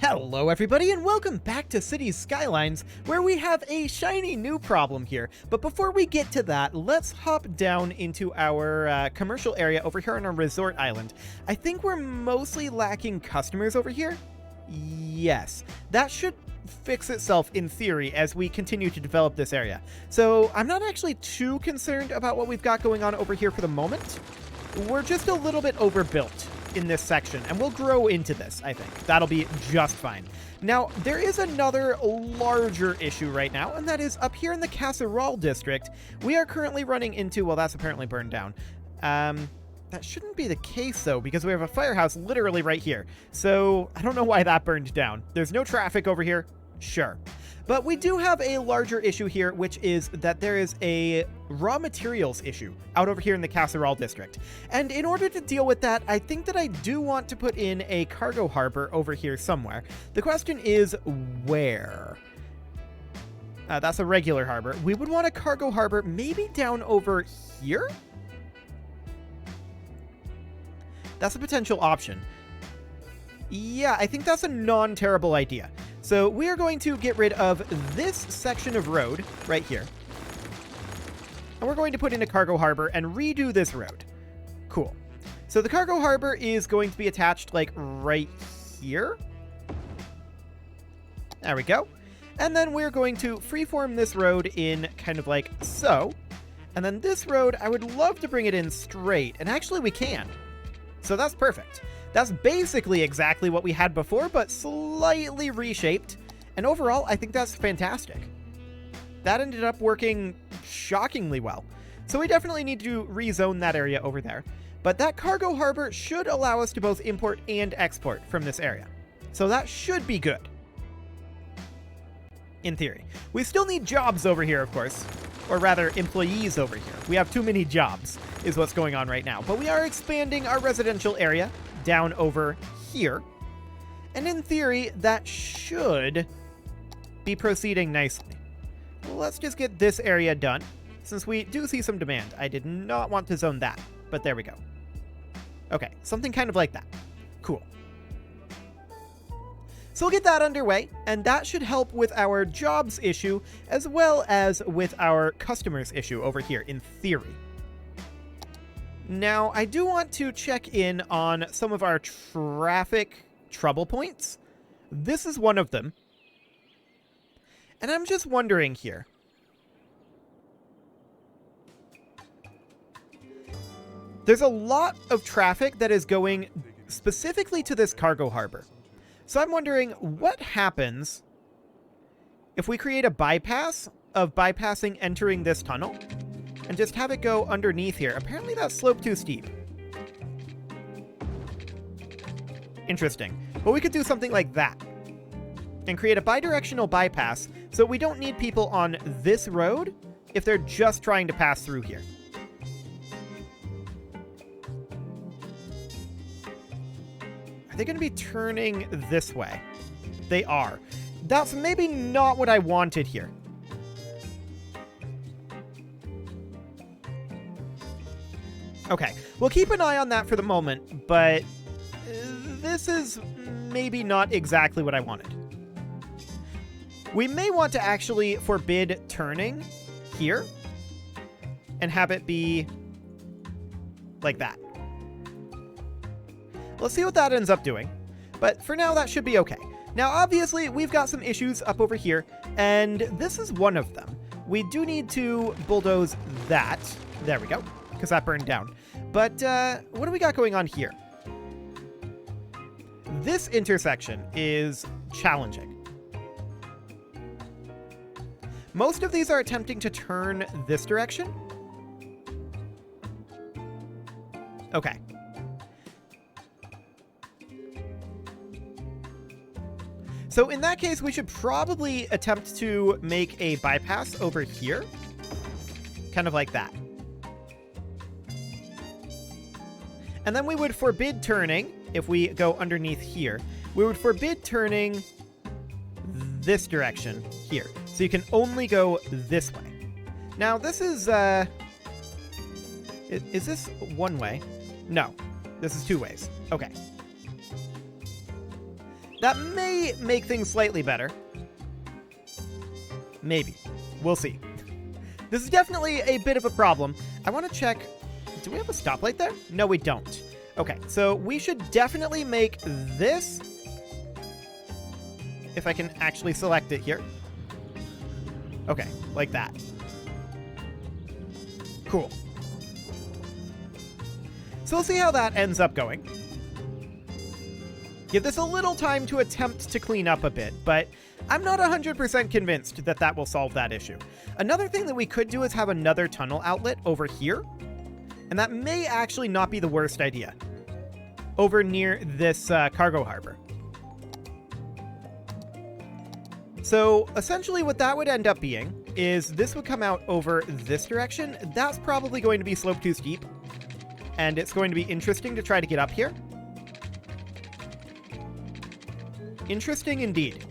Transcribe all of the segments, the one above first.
Hello everybody and welcome back to Cities Skylines, where we have a shiny new problem here. But before we get to that, let's hop down into our commercial area over here on our resort island. I think we're mostly lacking customers over here. Yes, that should fix itself in theory as we continue to develop this area. So I'm not actually too concerned about what we've got going on over here for the moment. We're just a little bit overbuilt in this section, and we'll grow into this, I think. That'll be just fine. Now, there is another larger issue right now, and that is up here in the Casserole district. We are currently running into, well, that's apparently burned down. That shouldn't be the case, though, because we have a firehouse literally right here. So I don't know why that burned down. There's no traffic over here. Sure. But we do have a larger issue here, which is that there is a raw materials issue out over here in the Casserole district. And in order to deal with that, I think that I do want to put in a cargo harbor over here somewhere. The question is where? That's a regular harbor. We would want a cargo harbor maybe down over here? That's a potential option. Yeah, I think that's a non-terrible idea. So we are going to get rid of this section of road right here. And we're going to put in a cargo harbor and redo this road. Cool. So the cargo harbor is going to be attached like right here. There we go. And then we're going to freeform this road in kind of like so. And then this road, I would love to bring it in straight. And actually we can. So that's perfect. That's basically exactly what we had before, but slightly reshaped. And overall, I think that's fantastic. That ended up working shockingly well. So we definitely need to rezone that area over there. But that cargo harbor should allow us to both import and export from this area. So that should be good. In theory. We still need jobs over here, of course. Or rather, employees over here. We have too many jobs, is what's going on right now. But we are expanding our residential area down over here. And in theory, that should be proceeding nicely. Let's just get this area done, since we do see some demand. I did not want to zone that, but there we go. Okay, something kind of like that. Cool. So we'll get that underway, and that should help with our jobs issue, as well as with our customers issue over here, in theory. Now, I do want to check in on some of our traffic trouble points. This is one of them. And I'm just wondering here. There's a lot of traffic that is going specifically to this cargo harbor. So I'm wondering what happens if we create a bypass of bypassing entering this tunnel and just have it go underneath here. Apparently that slope too steep. Interesting. But we could do something like that and create a bidirectional bypass so we don't need people on this road if they're just trying to pass through here. Are they going to be turning this way? They are. That's maybe not what I wanted here. Okay, we'll keep an eye on that for the moment, but this is maybe not exactly what I wanted. We may want to actually forbid turning here and have it be like that. Let's see what that ends up doing, but for now that should be okay. Now obviously we've got some issues up over here, and this is one of them. We do need to bulldoze that. There we go. Because that burned down. But what do we got going on here? This intersection is challenging. Most of these are attempting to turn this direction. Okay. So in that case, we should probably attempt to make a bypass over here. Kind of like that. And then we would forbid turning, if we go underneath here, we would forbid turning this direction here. So you can only go this way. Now this is this one way? No, this is two ways. Okay. That may make things slightly better. Maybe. We'll see. This is definitely a bit of a problem. I want to check... Do we have a stoplight there? No, we don't. Okay, so we should definitely make this... If I can actually select it here. Okay, like that. Cool. So we'll see how that ends up going. Give this a little time to attempt to clean up a bit, but I'm not 100% convinced that that will solve that issue. Another thing that we could do is have another tunnel outlet over here, and that may actually not be the worst idea. Over near this cargo harbor. So essentially what that would end up being is this would come out over this direction. That's probably going to be sloped too steep, and it's going to be interesting to try to get up here. Interesting indeed.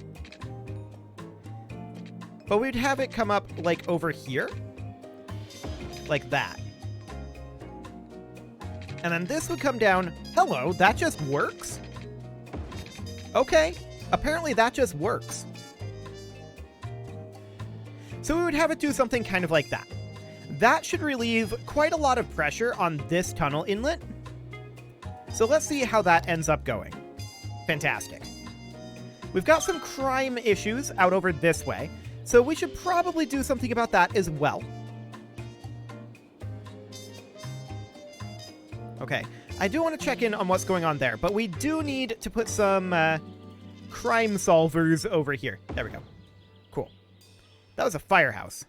But we'd have it come up like over here. Like that. And then this would come down. Hello, that just works? Okay, apparently that just works. So we would have it do something kind of like that. That should relieve quite a lot of pressure on this tunnel inlet. So let's see how that ends up going. Fantastic. We've got some crime issues out over this way, so we should probably do something about that as well. Okay, I do want to check in on what's going on there, but we do need to put some crime solvers over here. There we go. Cool. That was a firehouse.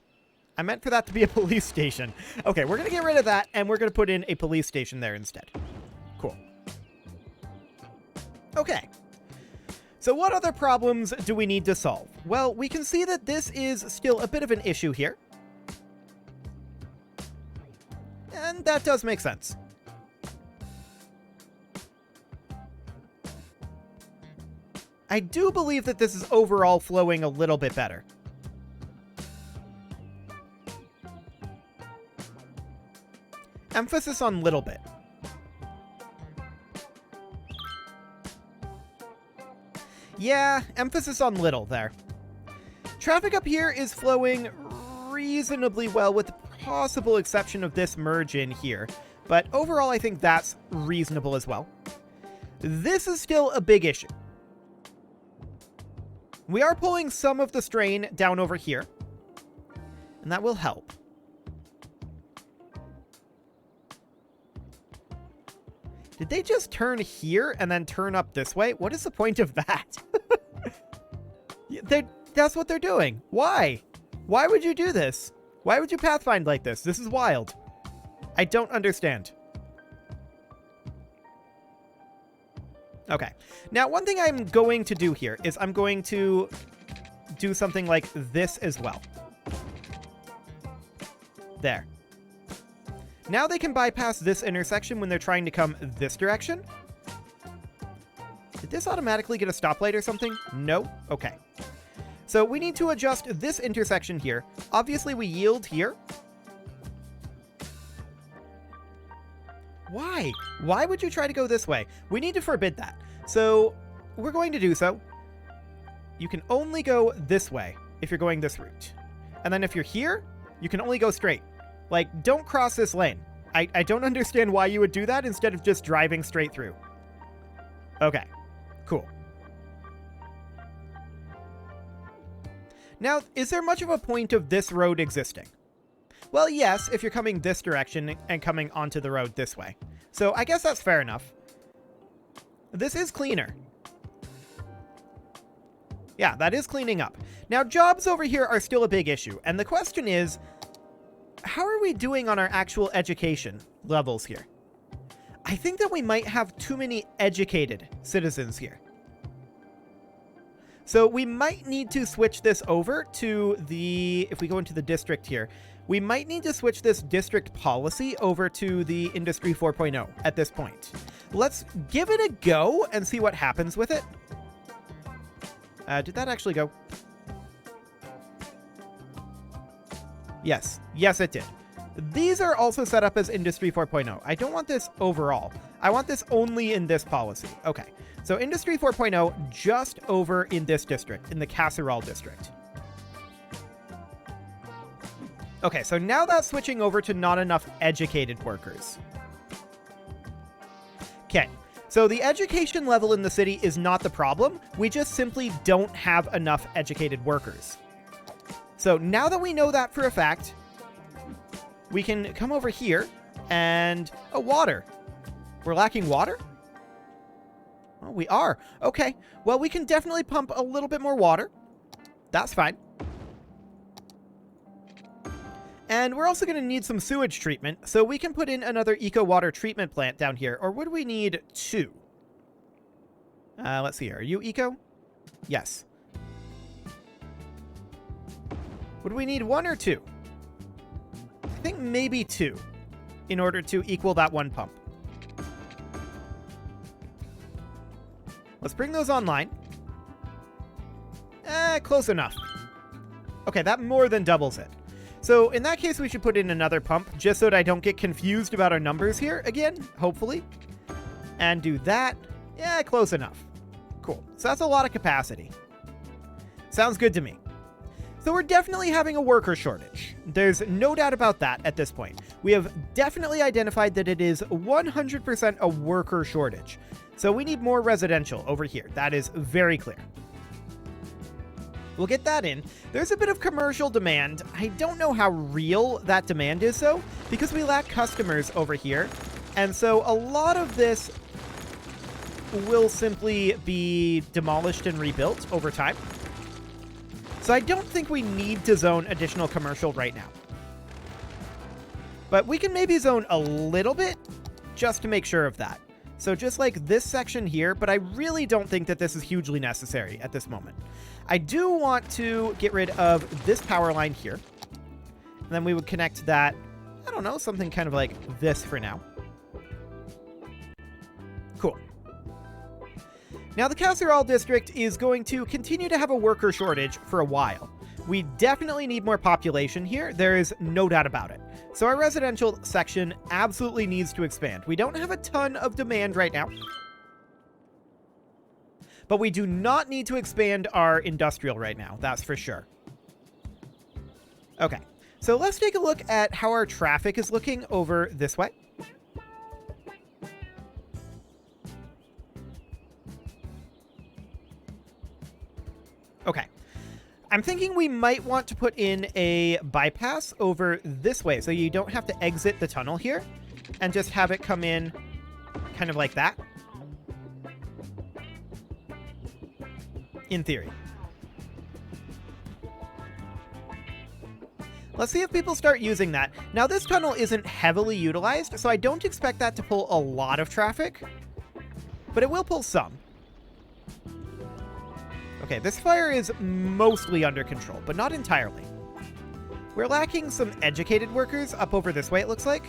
I meant for that to be a police station. Okay, we're going to get rid of that, and we're going to put in a police station there instead. Cool. Okay. So what other problems do we need to solve? Well, we can see that this is still a bit of an issue here. And that does make sense. I do believe that this is overall flowing a little bit better. Emphasis on little bit. Yeah, emphasis on little there. Traffic up here is flowing reasonably well with the possible exception of this merge in here. But overall, I think that's reasonable as well. This is still a big issue. We are pulling some of the strain down over here, and that will help. Did they just turn here and then turn up this way? What is the point of that? That's what they're doing. Why? Why would you do this? Why would you pathfind like this? This is wild. I don't understand. Okay. Now, one thing I'm going to do here is I'm going to do something like this as well. There. Now they can bypass this intersection when they're trying to come this direction. Did this automatically get a stoplight or something? No? Okay. So we need to adjust this intersection here. Obviously, we yield here. Why? Why would you try to go this way? We need to forbid that. So we're going to do so. You can only go this way if you're going this route. And then if you're here, you can only go straight. Like, don't cross this lane. I don't understand why you would do that instead of just driving straight through. Okay, cool. Now, is there much of a point of this road existing? Well, yes, if you're coming this direction and coming onto the road this way. So I guess that's fair enough. This is cleaner. Yeah, that is cleaning up. Now, jobs over here are still a big issue. And the question is, how are we doing on our actual education levels here? I think that we might have too many educated citizens here. So we might need to switch this over to the, if we go into the district here, we might need to switch this district policy over to the Industry 4.0 at this point. Let's give it a go and see what happens with it. Did that actually go? Yes. Yes, it did. These are also set up as Industry 4.0. I don't want this overall. I want this only in this policy. Okay. So Industry 4.0 just over in this district, in the Casserole district. Okay, so now that's switching over to not enough educated workers. Okay, so the education level in the city is not the problem. We just simply don't have enough educated workers. So now that we know that for a fact, we can come over here and... Oh, water. We're lacking water? Oh, we are. Okay, well, we can definitely pump a little bit more water. That's fine. And we're also going to need some sewage treatment, so we can put in another eco-water treatment plant down here. Or would we need 2? Let's see here. Are you eco? Yes. Would we need 1 or 2? I think maybe 2 in order to equal that 1 pump. Let's bring those online. Close enough. Okay, that more than doubles it. So in that case, we should put in another pump just so that I don't get confused about our numbers here again, hopefully. And do that. Yeah, close enough. Cool. So that's a lot of capacity. Sounds good to me. So we're definitely having a worker shortage. There's no doubt about that at this point. We have definitely identified that it is 100% a worker shortage. So we need more residential over here. That is very clear. We'll get that in. There's a bit of commercial demand. I don't know how real that demand is, though, because we lack customers over here. And so a lot of this will simply be demolished and rebuilt over time. So I don't think we need to zone additional commercial right now. But we can maybe zone a little bit just to make sure of that. So just like this section here, but I really don't think that this is hugely necessary at this moment. I do want to get rid of this power line here. And then we would connect that, I don't know, something kind of like this for now. Cool. Now the Casserole district is going to continue to have a worker shortage for a while. We definitely need more population here. There is no doubt about it. So our residential section absolutely needs to expand. We don't have a ton of demand right now. But we do not need to expand our industrial right now. That's for sure. Okay. So let's take a look at how our traffic is looking over this way. Okay. I'm thinking we might want to put in a bypass over this way so you don't have to exit the tunnel here and just have it come in kind of like that. In theory. Let's see if people start using that. Now, this tunnel isn't heavily utilized, so I don't expect that to pull a lot of traffic, but it will pull some. Okay, this fire is mostly under control, but not entirely. We're lacking some educated workers up over this way, it looks like.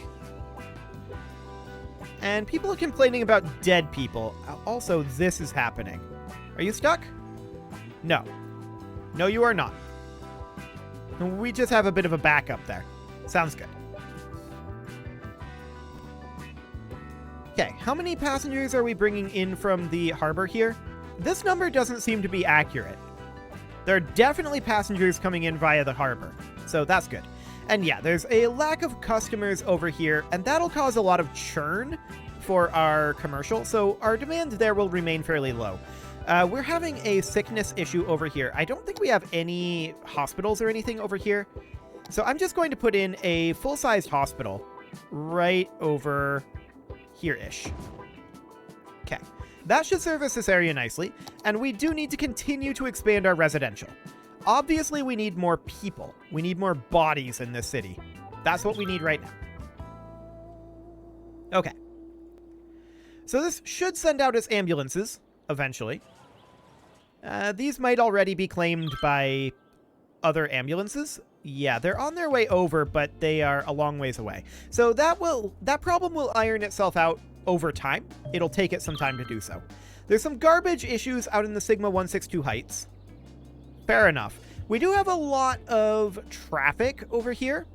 And people are complaining about dead people. Also, this is happening. Are you stuck? No. No, you are not. We just have a bit of a backup there. Sounds good. Okay, how many passengers are we bringing in from the harbor here? This number doesn't seem to be accurate. There are definitely passengers coming in via the harbor, so that's good. And yeah, there's a lack of customers over here, and that'll cause a lot of churn for our commercial, so our demand there will remain fairly low. We're having a sickness issue over here. I don't think we have any hospitals or anything over here, so I'm just going to put in a full-sized hospital right over here-ish. Okay. That should service this area nicely, and we do need to continue to expand our residential. Obviously, we need more people. We need more bodies in this city. That's what we need right now. Okay. So this should send out its ambulances, eventually. These might already be claimed by other ambulances. Yeah, they're on their way over, but they are a long ways away. So that problem will iron itself out over time. It'll take it some time to do so. There's some garbage issues out in the Sigma 162 Heights. Fair enough. We do have a lot of traffic over here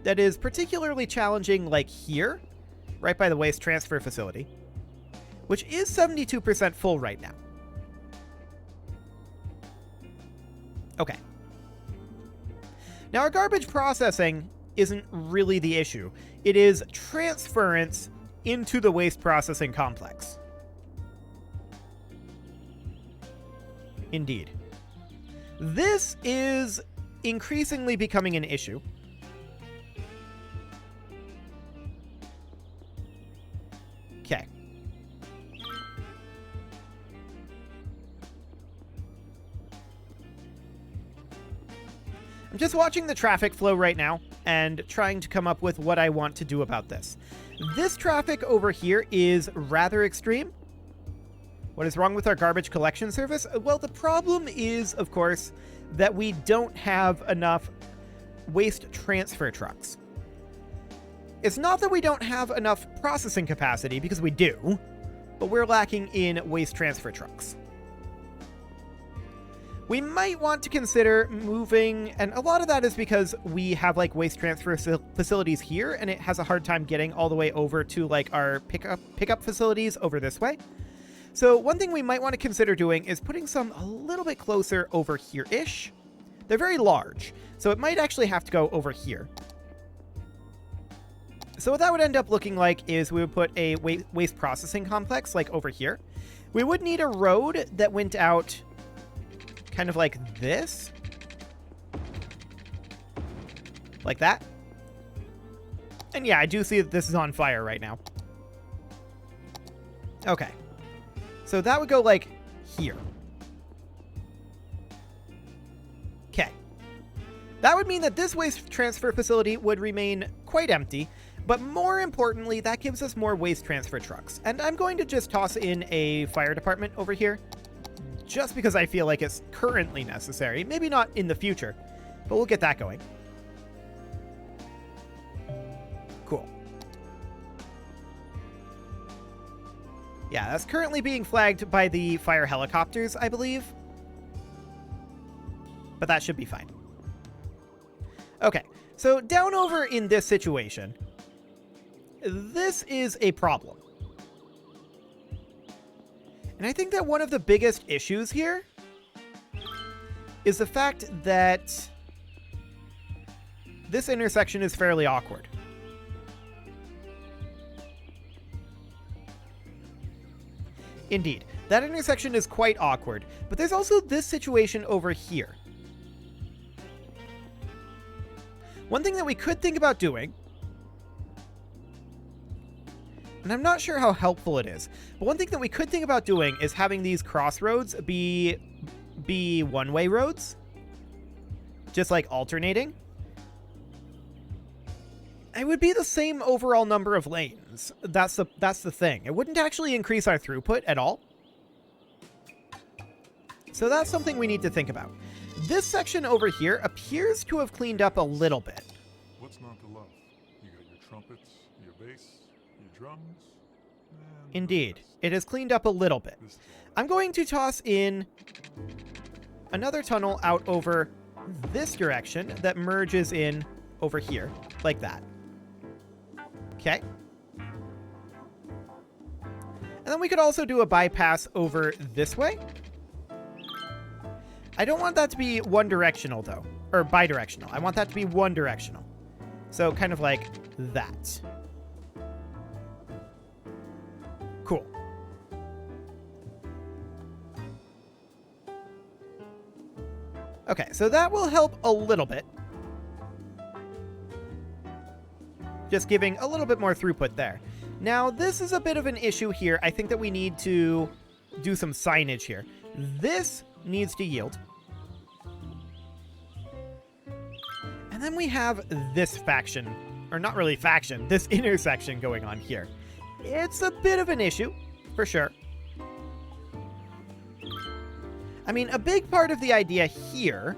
that is particularly challenging, like here. right by the waste transfer facility, which is 72% full right now. Okay. Now, our garbage processing isn't really the issue. It is transference into the waste processing complex. Indeed. This is increasingly becoming an issue. Okay. I'm just watching the traffic flow right now and trying to come up with what I want to do about this. This traffic over here is rather extreme. What is wrong with our garbage collection service? Well, the problem is, of course, that we don't have enough waste transfer trucks. It's not that we don't have enough processing capacity, because we do, but we're lacking in waste transfer trucks. We might want to consider moving, and a lot of that is because we have like waste transfer facilities here, and it has a hard time getting all the way over to like our pickup facilities over this way. So one thing we might want to consider doing is putting some a little bit closer over here-ish. They're very large, so it might actually have to go over here. So what that would end up looking like is we would put a waste processing complex like over here. We would need a road that went out kind of like this. Like that. And yeah, I do see that this is on fire right now. Okay. So that would go like here. Okay. That would mean that this waste transfer facility would remain quite empty, but more importantly, that gives us more waste transfer trucks. And I'm going to just toss in a fire department over here, just because I feel like it's currently necessary. Maybe not in the future, but we'll get that going. Cool. Yeah, that's currently being flagged by the fire helicopters, I believe. But that should be fine. Okay, so down over in this situation, this is a problem. And I think that one of the biggest issues here is the fact that this intersection is fairly awkward. Indeed, that intersection is quite awkward, but there's also this situation over here. One thing that we could think about doing, and I'm not sure how helpful it is, but one thing that we could think about doing is having these crossroads be one-way roads, just like alternating. It would be the same overall number of lanes. That's the thing. It wouldn't actually increase our throughput at all. So that's something we need to think about. This section over here appears to have cleaned up a little bit. What's not to love? You got your trumpets, your bass, your drums. Indeed, it has cleaned up a little bit. I'm going to toss in another tunnel out over this direction that merges in over here, like that. Okay. And then we could also do a bypass over this way. I don't want that to be one directional though, or bidirectional. I want that to be one directional. So kind of like that. Cool. Okay, so that will help a little bit. Just giving a little bit more throughput there. Now, this is a bit of an issue here. I think that we need to do some signage here. This needs to yield. And then we have this faction, or not really faction, this intersection going on here. It's a bit of an issue, for sure. I mean, a big part of the idea here...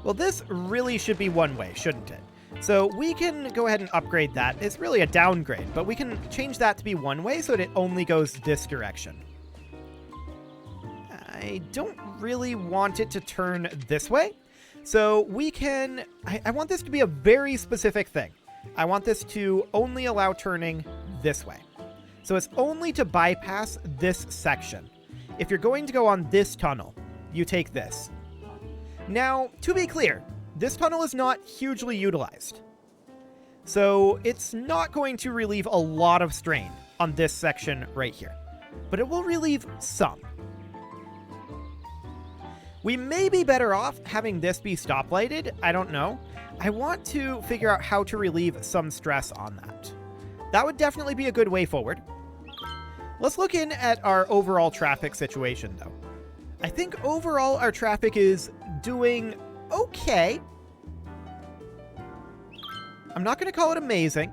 Well, this really should be one way, shouldn't it? So we can go ahead and upgrade that. It's really a downgrade, but we can change that to be one way so that it only goes this direction. I don't really want it to turn this way. So we can... I want this to be a very specific thing. I want this to only allow turning this way. So it's only to bypass this section. If you're going to go on this tunnel, you take this. Now, to be clear, this tunnel is not hugely utilized. So it's not going to relieve a lot of strain on this section right here. But it will relieve some. We may be better off having this be stoplighted. I don't know. I want to figure out how to relieve some stress on that. That would definitely be a good way forward. Let's look in at our overall traffic situation, though. I think overall our traffic is doing okay. I'm not going to call it amazing.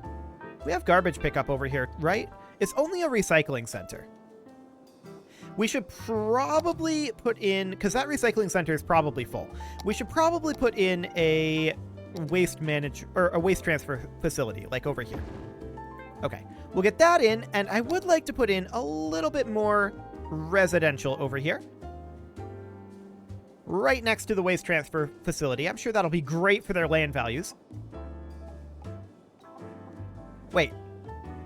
We have garbage pickup over here, right? It's only a recycling center. We should probably put in, because that recycling center is probably full. We should probably put in a waste transfer facility, like over here. Okay, we'll get that in, and I would like to put in a little bit more residential over here. Right next to the waste transfer facility. I'm sure that'll be great for their land values. Wait,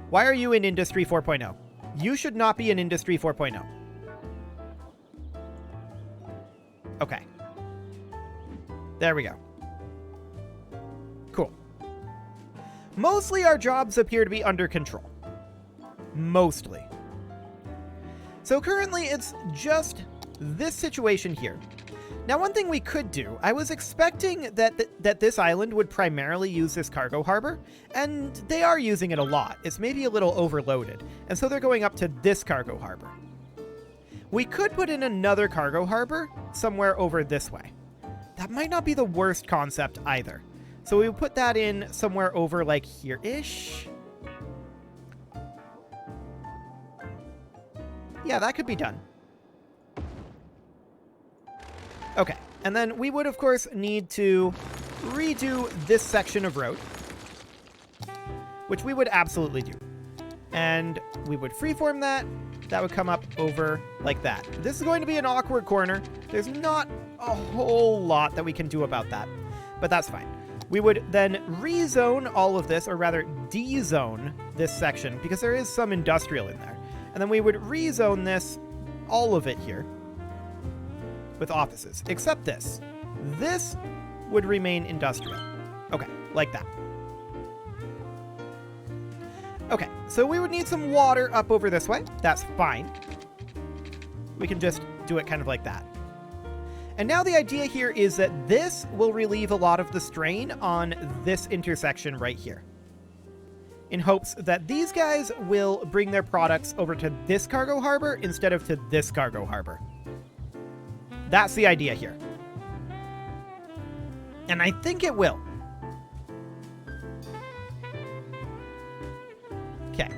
why are you in Industry 4.0? You should not be in Industry 4.0. Okay. There we go. Cool. Mostly our jobs appear to be under control. Mostly. So currently it's just this situation here. Now, one thing we could do, I was expecting that this island would primarily use this cargo harbor, and they are using it a lot. It's maybe a little overloaded, and so they're going up to this cargo harbor. We could put in another cargo harbor somewhere over this way. That might not be the worst concept either. So we would put that in somewhere over like here-ish. Yeah, that could be done. Okay, and then we would, of course, need to redo this section of road, which we would absolutely do. And we would freeform that. That would come up over like that. This is going to be an awkward corner. There's not a whole lot that we can do about that, but that's fine. We would then rezone all of this, or rather dezone this section, because there is some industrial in there. And then we would rezone this, all of it here, with offices, except this. This would remain industrial. Okay, like that. Okay, so we would need some water up over this way. That's fine. We can just do it kind of like that. And now the idea here is that this will relieve a lot of the strain on this intersection right here, in hopes that these guys will bring their products over to this cargo harbor instead of to this cargo harbor. That's the idea here. And I think it will. Okay.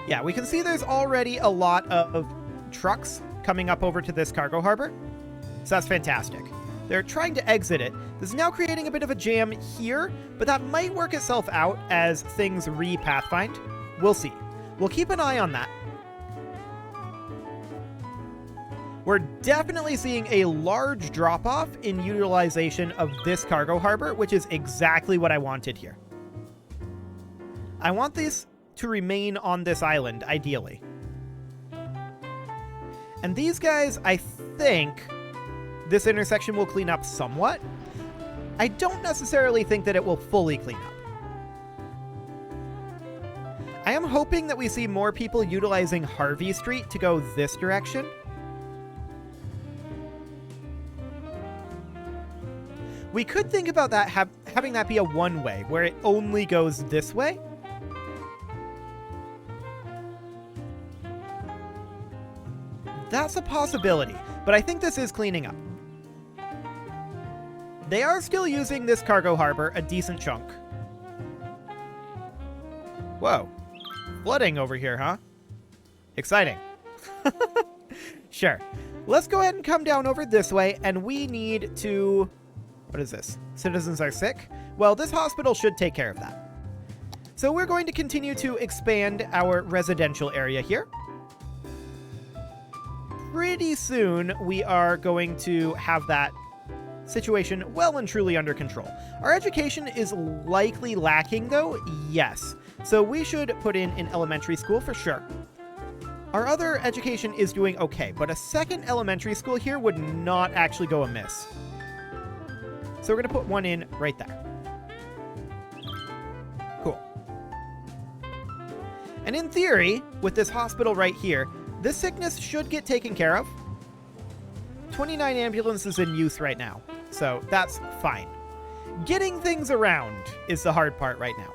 Yeah, we can see there's already a lot of trucks coming up over to this cargo harbor. So that's fantastic. They're trying to exit it. This is now creating a bit of a jam here, but that might work itself out as things re-pathfind. We'll see. We'll keep an eye on that. We're definitely seeing a large drop-off in utilization of this cargo harbor, which is exactly what I wanted here. I want this to remain on this island, ideally. And these guys, I think this intersection will clean up somewhat. I don't necessarily think that it will fully clean up. I am hoping that we see more people utilizing Harvey Street to go this direction. We could think about that having that be a one-way, where it only goes this way. That's a possibility, but I think this is cleaning up. They are still using this cargo harbor a decent chunk. Whoa. Flooding over here, huh? Exciting. Sure. Let's go ahead and come down over this way, and we need to... What is this? Citizens are sick? Well, this hospital should take care of that. So we're going to continue to expand our residential area here. Pretty soon, we are going to have that situation well and truly under control. Our education is likely lacking, though, yes. So we should put in an elementary school for sure. Our other education is doing okay, but a second elementary school here would not actually go amiss. So we're going to put one in right there. Cool. And in theory, with this hospital right here, this sickness should get taken care of. 29 ambulances in use right now, so that's fine. Getting things around is the hard part right now.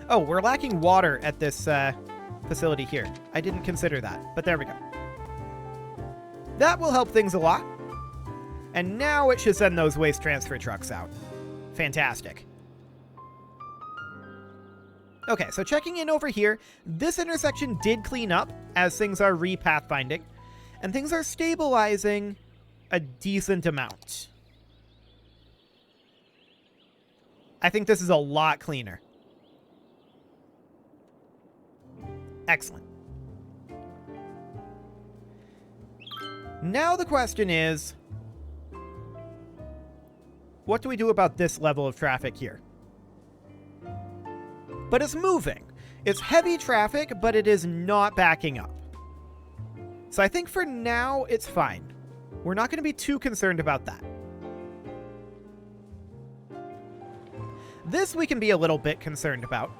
Oh, we're lacking water at this facility here. I didn't consider that, but there we go. That will help things a lot. And now it should send those waste transfer trucks out. Fantastic. Okay, so checking in over here, this intersection did clean up as things are re-pathfinding, and things are stabilizing a decent amount. I think this is a lot cleaner. Excellent. Now the question is, what do we do about this level of traffic here? But it's moving. It's heavy traffic, but it is not backing up. So I think for now, it's fine. We're not going to be too concerned about that. This we can be a little bit concerned about.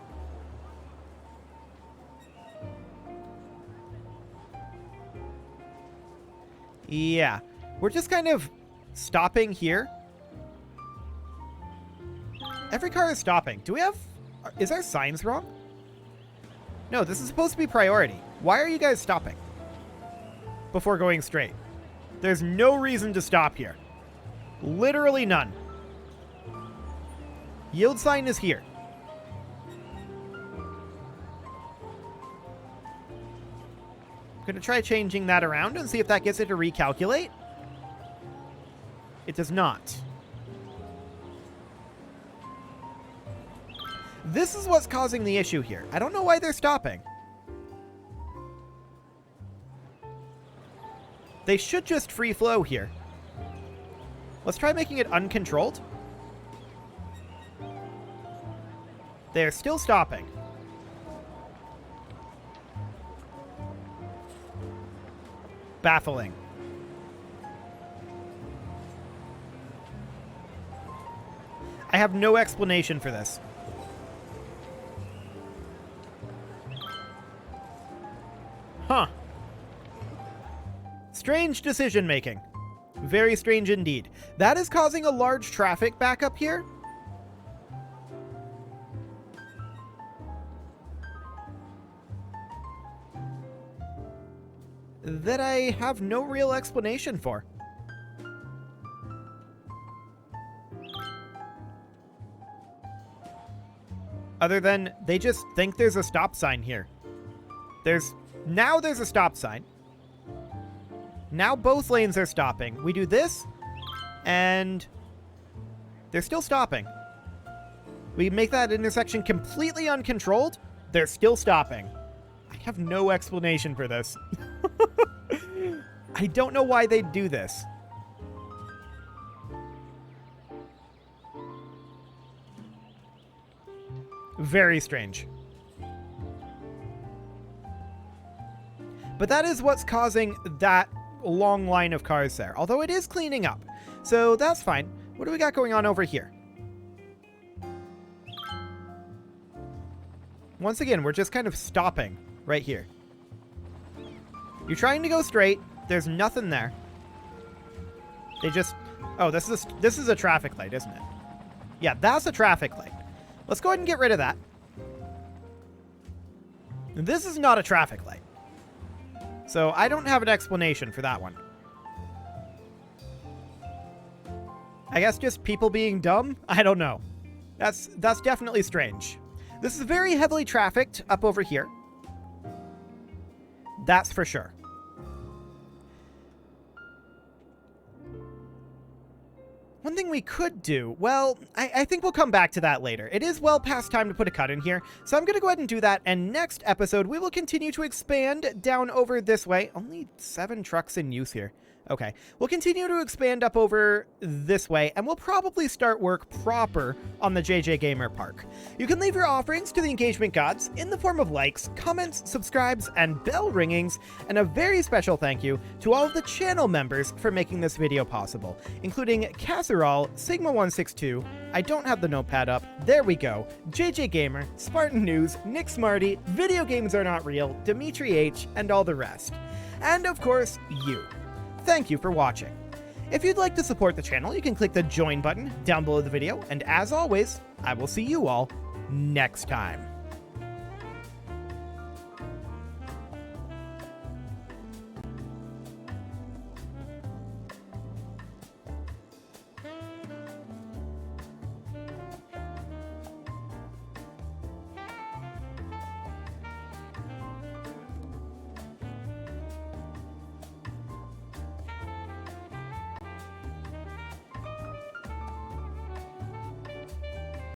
Yeah, we're just kind of stopping here. Every car is stopping. Do we have... Is our signs wrong? No, this is supposed to be priority. Why are you guys stopping before going straight? There's no reason to stop here. Literally none. Yield sign is here. I'm going to try changing that around and see if that gets it to recalculate. It does not. This is what's causing the issue here. I don't know why they're stopping. They should just free flow here. Let's try making it uncontrolled. They're still stopping. Baffling. I have no explanation for this. Huh. Strange decision making. Very strange indeed. That is causing a large traffic backup here. That I have no real explanation for. Other than they just think there's a stop sign here. Now there's a stop sign. Now both lanes are stopping. We do this, and they're still stopping. We make that intersection completely uncontrolled. They're still stopping. I have no explanation for this. I don't know why they'd do this. Very strange. But that is what's causing that long line of cars there. Although it is cleaning up. So that's fine. What do we got going on over here? Once again, we're just kind of stopping right here. You're trying to go straight. There's nothing there. They just... Oh, this is a traffic light, isn't it? Yeah, that's a traffic light. Let's go ahead and get rid of that. This is not a traffic light. So I don't have an explanation for that one. I guess just people being dumb? I don't know. That's definitely strange. This is very heavily trafficked up over here. That's for sure. One thing we could do, well, I think we'll come back to that later. It is well past time to put a cut in here, so I'm going to go ahead and do that, and next episode we will continue to expand down over this way. Only 7 trucks in use here. Okay, we'll continue to expand up over this way, and we'll probably start work proper on the JJ Gamer Park. You can leave your offerings to the engagement gods in the form of likes, comments, subscribes, and bell ringings, and a very special thank you to all of the channel members for making this video possible, including Casserole, Sigma162, I don't have the notepad up, there we go, JJ Gamer, Spartan News, Nick Smarty, Video Games Are Not Real, Dimitri H, and all the rest. And of course, you. Thank you for watching. If you'd like to support the channel, you can click the join button down below the video, and as always, I will see you all next time.